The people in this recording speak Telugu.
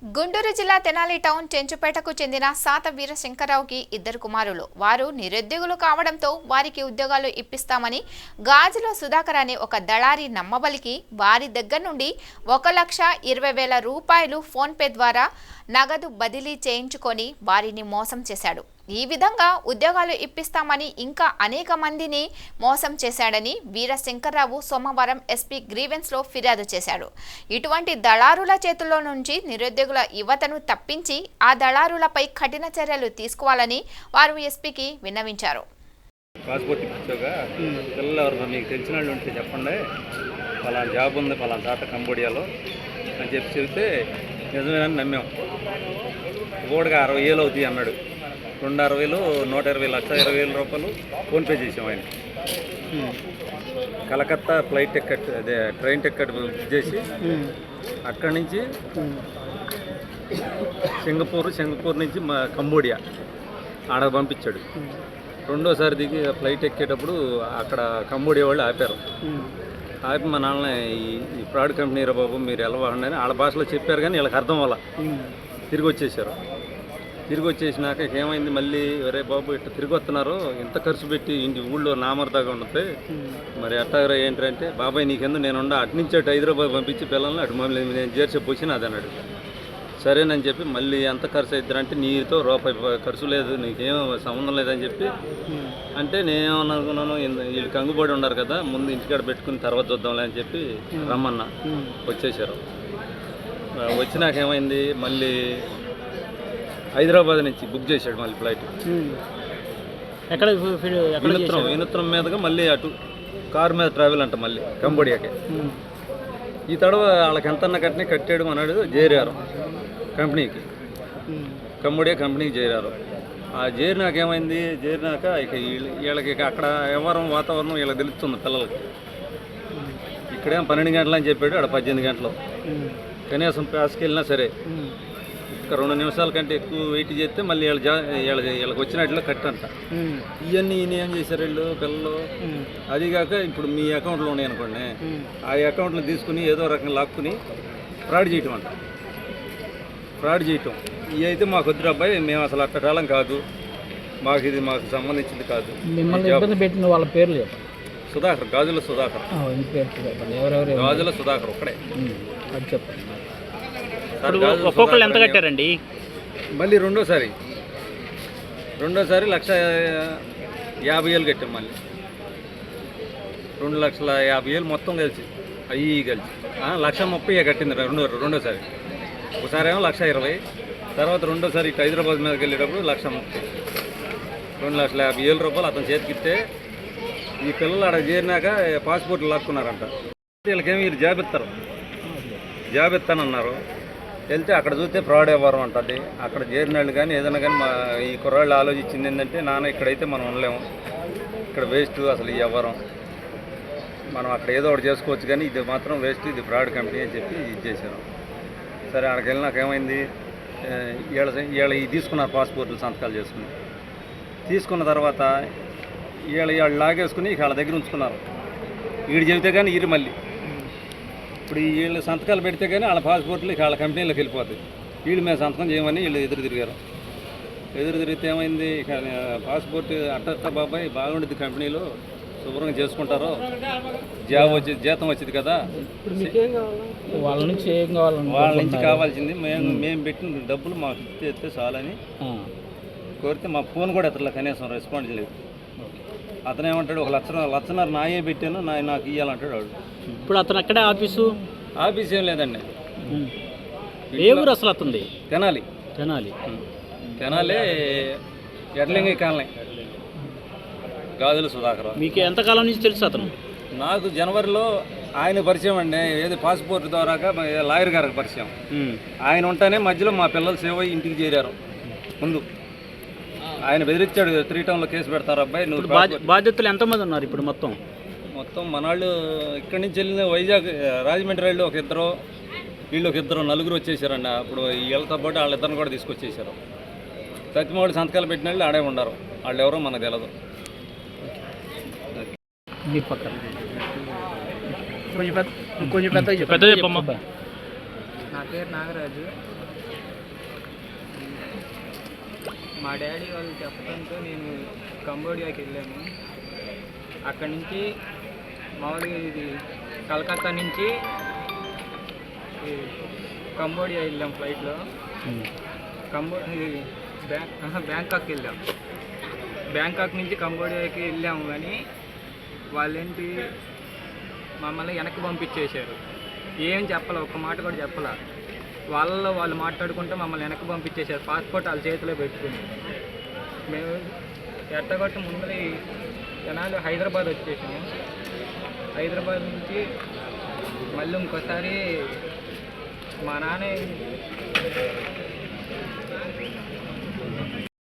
గుంటూరు జిల్లా తెనాలి టౌన్ చెంచుపేటకు చెందిన సాత వీరశంకరరావుకి ఇద్దరు కుమారులు. వారు నిరుద్యోగులు కావడంతో వారికి ఉద్యోగాలు ఇప్పిస్తామని గాజుల సుధాకర్ అనే ఒక దళారి నమ్మబలికి వారి దగ్గర నుండి 1,20,000 రూపాయలు ఫోన్పే ద్వారా నగదు బదిలీ చేయించుకొని వారిని మోసం చేశాడు. ఈ విధంగా ఉద్యోగాలు ఇప్పిస్తామని ఇంకా అనేక మందిని మోసం చేశాడని వీరశంకరరావు సోమవారం ఎస్పీ గ్రీవెన్స్లో ఫిర్యాదు చేశాడు. ఇటువంటి దళారుల చేతుల్లో నుంచి నిరుద్యోగుల యువతను తప్పించి ఆ దళారులపై కఠిన చర్యలు తీసుకోవాలని వారు ఎస్పీకి విన్నవించారు. పాస్పోర్ట్ ఇచ్చాగా పిల్లలు ఎవరు మీకు తెలిసిన వాళ్ళు ఉంటే చెప్పండి, పలానా జాబ్ ఉంది పలానా తాత కంబోడియాలో అని చెప్పి చెబితే నిజమేనని నమ్మాం. ఓడిగా 60,000 అవుతాయి అన్నాడు. 260,000 120,000 1,20,000 రూపాయలు ఫోన్పే చేసాం ఆయన. కలకత్తా ఫ్లైట్ టికెట్ అదే ట్రైన్ టికెట్ బుక్ చేసి అక్కడి నుంచి సింగపూర్ నుంచి కంబోడియా ఆడ పంపించాడు. రెండోసారి దిగి ఫ్లైట్ ఎక్కేటప్పుడు అక్కడ కంబోడియా వాళ్ళు ఆపారు. ఆపి మా నాన్న ఈ ఫ్రాడ్ కంపెనీ రా బాబు మీరు ఎలా వాడండి అని వాళ్ళ భాషలో చెప్పారు, కానీ వీళ్ళకి అర్థం వల్ల తిరిగి వచ్చేసారు. తిరిగి వచ్చేసినాక ఏమైంది, మళ్ళీ ఒరే బాబు ఇట్లా తిరిగి వస్తున్నారు, ఇంత ఖర్చు పెట్టి ఇంటి ఊళ్ళో నామరదాగా ఉంటుంది మరి ఎట్టాగరా ఏంటంటే, బాబాయ్ నీకెందుకు నేనుండా అటు నుంచి అటు హైదరాబాద్ పంపించి పిల్లల్ని అటు మమ్మల్ని నేను చేర్చే వచ్చిన అది అన్నాడు. సరేనని చెప్పి మళ్ళీ ఎంత ఖర్చు అవుతారంటే నీతో రూపాయి ఖర్చు లేదు, నీకేం సంబంధం లేదని చెప్పి అంటే నేనేమనుకున్నాను, వీళ్ళు కంగుబడి ఉన్నారు కదా ముందు ఇంటికాడ పెట్టుకుని తర్వాత చూద్దాంలే అని చెప్పి రమ్మన్నా. వచ్చేసారు. వచ్చినాక ఏమైంది, మళ్ళీ హైదరాబాద్ నుంచి బుక్ చేశాడు మళ్ళీ ఫ్లైట్. వినూత్నం మీదుగా మళ్ళీ అటు కారు మీద ట్రావెల్ అంట మళ్ళీ కంబోడియాకి. ఈ తడవ వాళ్ళకి ఎంతన్నా కట్టాడు అన్నాడు. చేరారు కంపెనీకి, కంబోడియా కంపెనీకి చేరారు. ఆ చేరినాక ఏమైంది, చేరినాక ఇక వీళ్ళకి అక్కడ వ్యవహారం వాతావరణం వీళ్ళకి తెలుస్తుంది పిల్లలకి. ఇక్కడేం 12 గంటలు అని చెప్పాడు, అక్కడ 18 గంటలు. కనీసం ప్యాస్కి వెళ్ళినా సరే ఇక 2 నిమిషాల కంటే ఎక్కువ వెయిట్ చేస్తే మళ్ళీ వీళ్ళకి వచ్చినట్లు కట్టంట. ఇవన్నీ ఈయన ఏం చేశారు వీళ్ళు పిల్లలు. అదిగాక ఇప్పుడు మీ అకౌంట్లో ఉన్నాయి అనుకోండి, ఆ అకౌంట్లో తీసుకుని ఏదో రకంగా లాక్కుని ఫ్రాడ్ చేయటం అంట. ఫ్రాడ్ చేయటం ఇవి అయితే మాకు వద్దు అబ్బాయి, మేము అసలు అట్టకాలం కాదు, మాకు సంబంధించింది కాదు. పెట్టిన వాళ్ళ పేర్లు సుధాకర్, గాజుల సుధాకర్, గాజుల సుధాకర్ ఒక్కడే చెప్పండి. ఒక్కొక్కళ్ళు ఎంత కట్టారండి? మళ్ళీ రెండోసారి 1,50,000 కట్టాం. మళ్ళీ 2,50,000 మొత్తం కలిసి అవి కలిసి 1,30,000 కట్టింది రెండోసారి. ఒకసారి ఏమో 1,20,000, తర్వాత రెండోసారి ఇటు హైదరాబాద్ మీదకి వెళ్ళేటప్పుడు 1,30,000, 2,50,000 రూపాయలు అతను చేతికిస్తే ఈ పిల్లలు అక్కడ చేరినాక పాస్పోర్ట్లు లాక్కున్నారంట. వీళ్ళకేమో మీరు జాబ్ ఇస్తానన్నారు. వెళ్తే అక్కడ చూస్తే ఫ్రాడ్ వ్యవహారం ఉంటుంది. అక్కడ చేరిన వాళ్ళు కానీ ఏదైనా కానీ ఈ కుర్రాళ్ళు ఆలోచించింది ఏంటంటే, నాన్న ఇక్కడైతే మనం ఉండలేము, ఇక్కడ వేస్ట్ అసలు ఈ వ్యవహారం, మనం అక్కడ ఏదో ఒకటి చేసుకోవచ్చు కానీ ఇది మాత్రం వేస్ట్, ఇది ఫ్రాడ్ కంపెనీ అని చెప్పి ఇది చేశారు. సరే అక్కడికి వెళ్ళినాక ఏమైంది, వీళ్ళ తీసుకున్నారు పాస్పోర్ట్లు సంతకాలు తీసుకున్న తర్వాత వీళ్ళు లాగేసుకుని వాళ్ళ దగ్గర ఉంచుకున్నారు. వీడు చెబితే కానీ వీరు మళ్ళీ ఇప్పుడు వీళ్ళు సంతకాలు పెడితే కానీ వాళ్ళ పాస్పోర్ట్లు వాళ్ళ కంపెనీలోకి వెళ్ళిపోతాయి. వీళ్ళు మేము సంతకం చేయమని వీళ్ళు ఎదురు తిరిగితే ఏమైంది, ఇక పాస్పోర్ట్ అట్ట బాబాయ్ బాగుంటుంది, కంపెనీలో శుభ్రంగా చేసుకుంటారు, జీతం వచ్చింది కదా, వాళ్ళ నుంచి కావాల్సింది మేము పెట్టిన డబ్బులు మాకు ఇస్తే చాలని కోరితే మా ఫోన్ కూడా అతను కనీసం రెస్పాండ్ చేయలేదు. అతను ఏమంటాడు, 1,00,000 నాయే పెట్టాను, నాకు ఇవ్వాలంటాడు వాడు. ఇప్పుడు అతను అక్కడే ఆఫీసు ఏం లేదండి. ఏ ఊరు అసలు అతనిది? తెనాలి ఎడ్లింగి కాలనీ. గాజుల సుధాకర్. మీకు ఎంతకాలం నుంచి తెలుసు అతను? నాకు జనవరిలో ఆయన పరిచయం అండి, ఏది పాస్పోర్ట్ ద్వారాగా లాయర్ గారికి పరిచయం. ఆయన ఉంటేనే మధ్యలో మా పిల్లలు సేవ ఇంటికి చేరారు. ముందు ఆయన బెదిరించాడు, 3 టౌన్లో కేసు పెడతారు అబ్బాయి నువ్వు. బాధ్యతలు ఎంతమంది ఉన్నారు ఇప్పుడు? మొత్తం మనాళ్ళు ఇక్కడి నుంచి వెళ్ళిన వైజాగ్ రాజమండ్రి రైళ్ళు ఒక ఇద్దరు, వీళ్ళు ఒక ఇద్దరు, 4 వచ్చేసారండి. అప్పుడు వీళ్ళతో పాటు వాళ్ళిద్దరిని కూడా తీసుకొచ్చేసారు. సత్యమౌళి సంతకాలు పెట్టిన వాళ్ళు ఆడే ఉండరు, వాళ్ళు ఎవరో మనకు తెలియదు. కొంచెం పెద్ద నా పేరు నాగరాజు. మా డాడీ వాళ్ళు చెప్పడంతో నేను కంబోడియాకి వెళ్ళాను. అక్కడి నుంచి మామూలుగా ఇది కలకత్తా నుంచి కంబోడియా వెళ్ళాం ఫ్లైట్లో. బ్యాంకాక్ వెళ్ళాం. బ్యాంకాక్ నుంచి కంబోడియాకి వెళ్ళాము, కానీ వాళ్ళేంటి మమ్మల్ని వెనక్కి పంపించేశారు. ఏం చెప్పలే, ఒక్క మాట కూడా చెప్పలే. వాళ్ళు మాట్లాడుకుంటే మమ్మల్ని వెనక్కి పంపించేశారు. పాస్పోర్ట్ వాళ్ళ చేతిలో పెట్టుకుని మేము ఎట్టగొట్ట ముందర జనాలు హైదరాబాద్ వచ్చేసాము. హైదరాబాద్ నుంచి మళ్ళీ ఇంకోసారి మా నాన్న